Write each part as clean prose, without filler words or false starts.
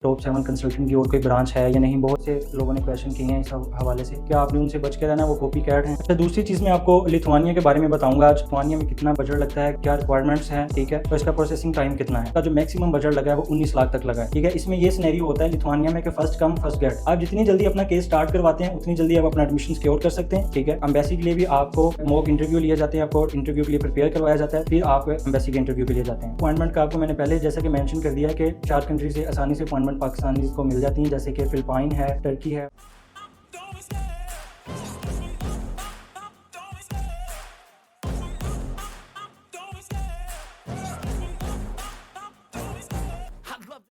Top 7 consultant की और कोई ब्रांच है या नहीं। बहुत से लोगों ने क्वेश्चन किए हैं इस हवाले से, क्या आपने उनसे बच के रहना है, वो कॉपी कैट हैं। अच्छा, दूसरी चीज़ मैं आपको लिथुआनिया के बारे में बताऊंगा आज। लिथुआनिया में कितना बजट लगता है, क्या रिक्वायरमेंट्स हैं, ठीक है, तो इसका प्रोसेसिंग टाइम कितना है। इसका जो मैक्सिमम बजट लगा है वो 19 लाख तक लगा है, ठीक है। इसमें ये सिनेरियो होता है लिथुआनिया में कि फर्स्ट कम फर्स्ट गेट। आप जितनी जल्दी अपना केस स्टार्ट करवाते हैं उतनी जल्दी आप अपना एडमिशन सिक्योर कर सकते हैं, ठीक है। एम्बेसी के लिए भी आपको मॉक इंटरव्यू लिए जाते हैं, आपको इंटरव्यू के लिए प्रिपेयर करवाया जाता है, फिर आप एम्बेसी के इंटरव्यू के लिए जाते हैं। अपॉइंटमेंट का आपको मैंने पहले जैसे कि मेंशन कर दिया है कि 4 कंट्री से आसानी से अपॉइंटमेंट पाकिस्तानी को मिल जाती है, जैसे कि फिलिपाइन है, टर्की है।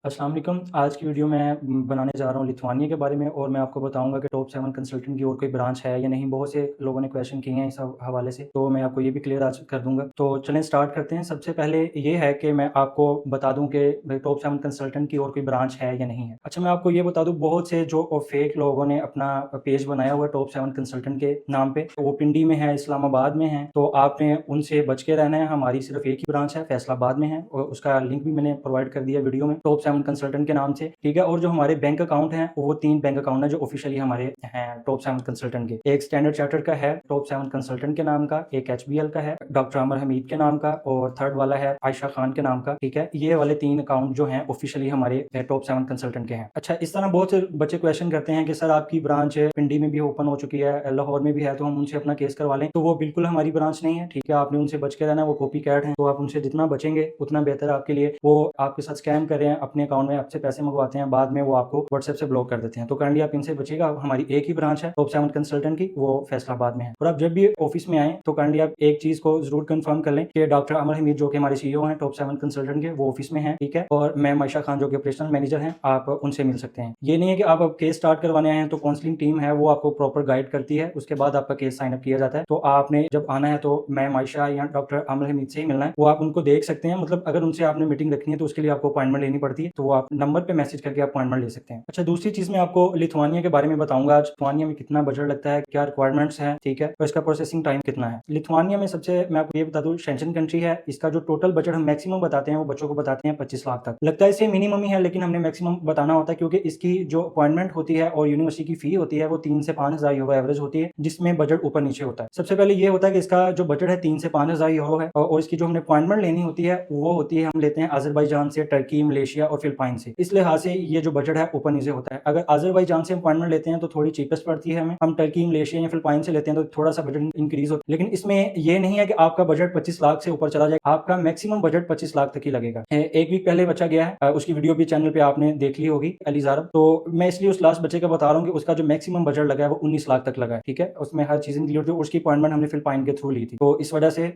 अस्सलाम वालेकुम। आज की वीडियो मैं बनाने जा रहा हूँ लिथुआनिया के बारे में और मैं आपको बताऊंगा कि टॉप 7 कंसल्टेंट की और कोई ब्रांच है या नहीं। बहुत से लोगों ने क्वेश्चन किए हैं इस हवाले से, तो मैं आपको ये भी क्लियर आज कर दूंगा। तो चलें स्टार्ट करते हैं। सबसे पहले ये है कि मैं आपको बता दूं कि टॉप 7 कंसल्टेंट की और कोई ब्रांच है या नहीं है। अच्छा, मैं आपको ये बता दूं, बहुत से जो फेक लोगों ने अपना पेज बनाया हुआ है टॉप 7 कंसल्टेंट के नाम पे, वो पिंडी में है, इस्लामाबाद में है, तो आपने उनसे बच के रहना है। हमारी सिर्फ एक ही ब्रांच है, फैसलाबाद में है, और उसका लिंक भी मैंने प्रोवाइड कर दिया वीडियो में, टॉप 7 कंसल्टेंट के नाम से, ठीक है। और जो हमारे बैंक अकाउंट हैं वो 3 बैंक अकाउंट है जो ऑफिशियली हमारे हैं टॉप 7 कंसल्टेंट के। एक स्टैंडर्ड चार्टर्ड का है टॉप 7 कंसल्टेंट के नाम का, एक HBL का है डॉक्टर अमर हमीद के नाम का, और थर्ड वाला है आयशा खान के नाम का, ठीक है। ये वाले 3 अकाउंट जो हैं ऑफिशियली हमारे टॉप 7 कंसल्टेंट के हैं। अच्छा, इस तरह बहुत से बच्चे क्वेश्चन करते हैं कि सर आपकी ब्रांच पिंडी में भी ओपन हो चुकी है, लाहौर में भी है, तो हम उनसे अपना केस करवा लें। तो वो बिल्कुल हमारी ब्रांच नहीं है, ठीक है। आपने उनसे बच के रहना है, वो कॉपी कैट है, तो आप उनसे जितना बचेंगे उतना बेहतर आपके लिए। वो आपके साथ स्कैम कर रहे हैं, अपने अकाउंट में आपसे पैसे मंगवाते हैं, बाद में वो आपको व्हाट्सएप से ब्लॉक कर देते हैं। तो काइंडली आप इनसे बचिएगा। हमारी एक ही ब्रांच है टॉप 7 कंसल्टेंट की, वो फैसलाबाद में है। और आप जब भी ऑफिस में आए तो काइंडली आप एक चीज को जरूर कंफर्म कर लें कि डॉक्टर अमर हमीद जो कि हमारे CEO हैं टॉप 7 कंसल्टेंट के, वो ऑफिस में है, ठीक है। और मैम आयशा खान जो कि ऑपरेशनल मैनेजर हैं, आप उनसे मिल सकते हैं। ये नहीं है कि आप केस स्टार्ट करवाने आए हैं तो काउंसलिंग टीम है वो आपको प्रॉपर गाइड करती है, उसके बाद आपका केस साइन अप किया जाता है। तो आपने जब आना है तो मैम आयशा या डॉक्टर अमर हमीद से ही मिलना है, वो आप उनको देख सकते हैं। मतलब अगर उनसे आपने मीटिंग रखनी है तो उसके लिए आपको अपॉइंटमेंट लेनी पड़ती है, तो वो आप नंबर पे मैसेज करके अपॉइंटमेंट ले सकते हैं। अच्छा, दूसरी चीज मैं आपको लिथुआनिया के बारे में बताऊंगा आज। लिथुआनिया में कितना बजट लगता है, क्या रिक्वायरमेंट्स हैं, ठीक है, और इसका प्रोसेसिंग टाइम कितना है। लिथुआनिया में सबसे मैं आपको ये बता दूं, शेंजन कंट्री है, इसका जो टोटल बजट हम मैक्सिमम बताते हैं वो बच्चों को बताते हैं 25 लाख तक। लगता है इसे मिनिमम ही है, लेकिन हमने मैक्सिमम बताना होता है क्योंकि इसकी जो अपॉइंटमेंट होती है और यूनिवर्सिटी की फी होती है वो 3 से 5 हजार यूरो एवरेज होती है, जिसमें बजट ऊपर नीचे होता है। सबसे पहले ये होता है कि इसका जो बजट है 3 से 5 हजार यूरो है, और इसकी जो हमने अपॉइंटमेंट लेनी होती है वो होती है, हम लेते हैं अजरबैजान से, टर्की, मलेशिया और फिलिपाइन से। इस लिहाज से ये जो बजट है ऊपर नीचे होता है। अगर अजरबैजान से अपॉइंटमेंट लेते हैं तो थोड़ी चीपेस्ट पड़ती है हमें, हम टर्की, मलेशिया या फिलिपाइन से लेते हैं तो थोड़ा सा बजट इंक्रीज होता है। लेकिन इसमें ये नहीं है कि आपका बजट 25 लाख से ऊपर चला जाए, आपका मैक्सिमम बजट 25 लाख तक ही लगेगा। एक वीक पहले बच्चा गया है, उसकी वीडियो भी चैनल पे आपने देख ली होगी, अली ज़ारब। तो मैं इसलिए उस लास्ट बच्चे का बता रहा हूँ कि उसका जो मैक्सिमम बजट लगा है वो 19 लाख तक लगा है, ठीक है। उसमें हर चीज इंक्लूड थी, उसकी अपॉइंटमेंट हमने फिलिपाइन के थ्रू ली थी, तो इस वजह से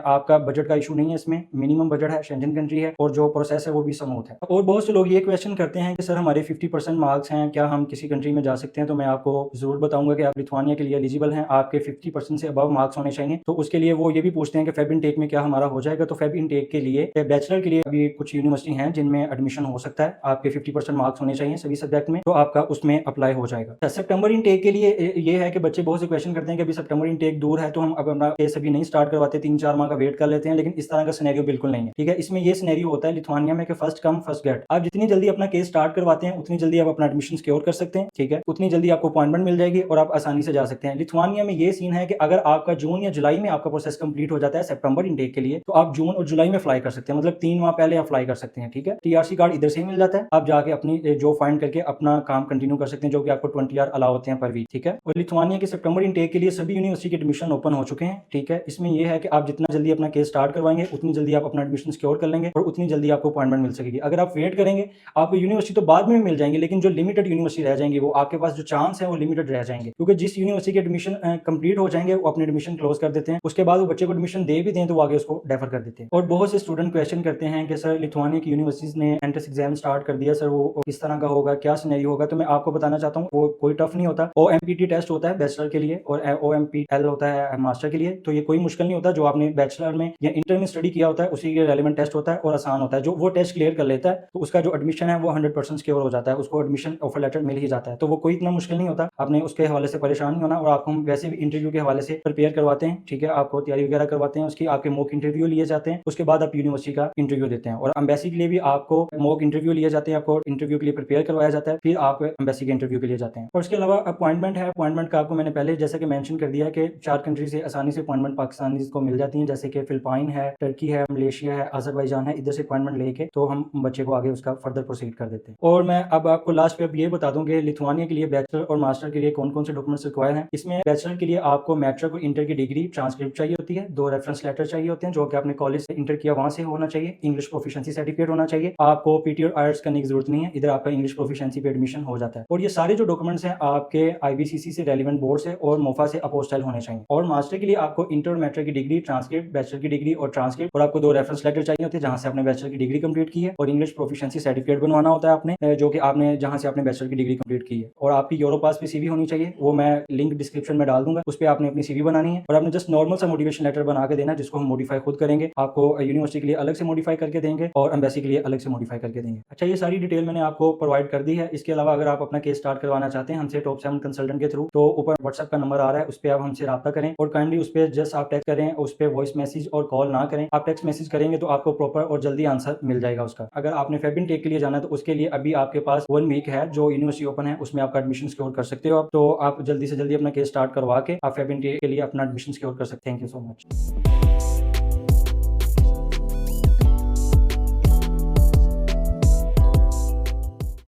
आपका बजट का इशू नहीं है। इसमें मिनिमम बजट है, शेंजन कंट्री है, और जो प्रोसेस है वो भी स्मूथ है। और बहुत से लोग ये क्वेश्चन करते हैं कि सर हमारे 50% मार्क्स हैं, क्या हम किसी कंट्री में जा सकते हैं। तो मैं आपको जरूर बताऊंगा कि आप लिथुआनिया के लिए एलिजिबल हैं, आपके 50% से अबव मार्क्स होने चाहिए। तो उसके लिए वो ये भी पूछते हैं कि फेब इनटेक में क्या हमारा हो जाएगा। तो फेब इनटेक के लिए बैचलर के लिए अभी कुछ यूनिवर्सिटी हैं जिनमें एडमिशन हो सकता है, आपके 50% मार्क्स होने चाहिए सभी सब्जेक्ट में, तो आपका उसमें अप्लाई हो जाएगा। सितंबर इनटेक के लिए ये है कि बच्चे बहुत से क्वेश्चन करते हैं कि अभी सितंबर इनटेक दूर है तो हम अब अपना केस अभी नहीं स्टार्ट करवाते, 3-4 माह का वेट कर लेते हैं। लेकिन इस तरह का सिनेरियो बिल्कुल नहीं है, ठीक है। इसमें ये सिनेरियो होता है लिथुआनिया में कि फर्स्ट कम फर्स्ट गेट। आप जितनी जल्दी अपना केस स्टार्ट करवाते हैं उतनी जल्दी आप अपना एडमिशन सिक्योर कर सकते हैं, ठीक है। उतनी जल्दी आपको अपॉइंटमेंट मिल जाएगी और आप आसानी से जा सकते हैं। लिथुआनिया में ये सीन है कि अगर आपका जून या जुलाई में आपका प्रोसेस कंप्लीट हो जाता है सितंबर इनटेक के लिए, तो आप जून और जुलाई में फ्लाई कर सकते हैं, मतलब 3 माह पहले आप फ्लाई कर सकते हैं, ठीक है। TRC कार्ड इधर से ही मिल जाता है, आप जाके अपनी जॉब फाइंड करके अपना काम कंटिन्यू कर सकते हैं, जो कि आपको 20 आवर अलाउ होते हैं पर वीक, ठीक है। और लिथुआनिया के सितंबर इनटेक के लिए सभी यूनिवर्सिटी के एडमिशन ओपन हो चुके हैं, ठीक है। इसमें यह है कि आप जितना जल्दी अपना केस स्टार्ट करवाएंगे उतनी जल्दी आप अपना एडमिशन सिक्योर कर लेंगे और उतनी जल्दी आपको अपॉइंटमेंट मिल सकेगी। अगर आप वेट करेंगे आपको यूनिवर्सिटी तो बाद में मिल जाएंगे, लेकिन जो लिमिटेड यूनिवर्सिटी रह जाएंगी वो आपके पास जो चांस है वो लिमिटेड रह जाएंगे, क्योंकि जिस यूनिवर्सिटी के एडमिशन कंप्लीट हो जाएंगे वो अपने एडमिशन क्लोज कर देते हैं। उसके बाद वो बच्चे को एडमिशन दे भी दें तो वो आगे उसको डेफर कर देते हैं। और बहुत से स्टूडेंट क्वेश्चन करते हैं कि सर लिथुआनिया की यूनिवर्सिटीज ने एंट्रेंस एग्जाम स्टार्ट कर दिया, सर वो किस तरह का होगा, क्या सिनेरियो होगा। तो मैं आपको बताना चाहता हूँ वो कोई टफ नहीं होता। OMPT टेस्ट होता है बैचलर के लिए और OMPL होता है मास्टर के लिए, तो ये कोई मुश्किल नहीं होता। जो आपने बैचलर में या इंटर में स्टडी किया होता है उसी के रेलेवेंट टेस्ट होता है और आसान होता है। जो वो टेस्ट क्लियर कर लेता है तो उसका जो एडमिशन है वो 100% सिक्योर हो जाता है, उसको एडमिशन ऑफर लेटर मिल ही जाता है। तो वो कोई इतना मुश्किल नहीं होता, आपने उसके हवाले से परेशान नहीं होना। और आपको हम वैसे भी इंटरव्यू के हवाले से प्रिपेयर करवाते हैं, ठीक है, आपको तैयारी वगैरह करवाते हैं, उसकी आपके मॉक इंटरव्यू लिए जाते हैं, उसके बाद आप यूनिवर्सिटी का इंटरव्यू देते हैं। और एम्बेसी के लिए भी आपको मॉक इंटरव्यू लिए जाते हैं, आपको इंटरव्यू के लिए प्रिपेयर करवाया जाता है, फिर आप एम्बेसी के इंटरव्यू के लिए जाते हैं। और उसके अलावा अपॉइंटमेंट है, अपॉइंटमेंट का आपको मैंने पहले जैसे कि मेंशन कर दिया कि 4 कंट्री से आसानी से अपॉइंटमेंट पाकिस्तानी को मिल जाती है, जैसे कि फिलिपाइन है, टर्की है, मलेशिया है, अजरबैजान है। इधर से अपॉइंटमेंट लेके तो हम बच्चे को आगे उसका फर्दर प्रोसीड कर देते हैं। और मैं अब आपको लास्ट पे अब ये बता दूं कि लिथुआनिया के लिए बैचलर और मास्टर के लिए कौन कौन से डॉक्यूमेंट्स रिक्वायर हैं। इसमें बैचलर के लिए आपको मैट्रिक और इंटर की डिग्री ट्रांसक्रिप्ट चाहिए होती है, 2 रेफरेंस लेटर चाहिए होते हैं जो कि आपने कॉलेज से इंटर किया वहां से होना चाहिए, इंग्लिश प्रोफिशिएंसी सर्टिफिकेट होना चाहिए। आपको पीटी और आईएलटीएस करने की जरूरत नहीं है, इधर आपका इंग्लिश प्रोफिशिएंसी पे एडमिशन हो जाता है। और ये सारे जो डॉक्यूमेंट्स हैं आपके आईबीसीसी से, रेलिवेंट बोर्ड से और मोफा से अपोस्टाइल होने चाहिए। और मास्टर के लिए आपको इंटर और मैट्रिक की डिग्री, ट्रांसक्रिप्ट, बैचलर की डिग्री और ट्रांसक्रिप्ट, और आपको 2 रेफरेंस लेटर चाहिए होते हैं जहां से आपने बैचलर की डिग्री कंप्लीट की है, और इंग्लिश प्रोफिशिएंसी सर्टिफिकेट बनवाना होता है आपने, जो कि आपने जहां से आपने बैचलर की डिग्री कंप्लीट की है। और आपकी यूरोपास पे सीवी होनी चाहिए, वो मैं लिंक डिस्क्रिप्शन में डाल दूंगा, उस पर आपने अपनी सीवी बनानी है। और आपने जस्ट नॉर्मल सा मोटिवेशन लेटर बना के देना, जिसको हम मॉडिफाई खुद करेंगे, आपको यूनिवर्सिटी के लिए अलग से मॉडिफाई करके देंगे और एम्बेसी के लिए अलग से मॉडिफाई करके देंगे। अच्छा, ये सारी डिटेल मैंने आपको प्रोवाइड कर दी है। इसके अलावा अगर आप अपना केस स्टार्ट करवाना चाहते हैं हमसे टॉप 7 कंसल्टेंट के थ्रू, तो ऊपर व्हाट्सएप का नंबर आ रहा है, उस पर आप हमसे रब्ता करें और काइंडली उस पर जस्ट आप टेक्स्ट करें, उस पर वॉइस मैसेज और कॉल ना करें। आप टेक्स्ट मैसेज करेंगे तो आपको प्रॉपर और जल्दी आंसर मिल जाएगा उसका। अगर आपने फेब इनटेक के लिए जाना है तो उसके लिए अभी आपके पास 1 वीक है, जो यूनिवर्सिटी ओपन है उसमें आपका एडमिशन सिक्योर कर सकते हो आप। तो आप जल्दी से जल्दी अपना केस स्टार्ट करवा के आप फेब इनटेक के लिए अपना एडमिशन सिक्योर कर सकते हैं। Thank you so much.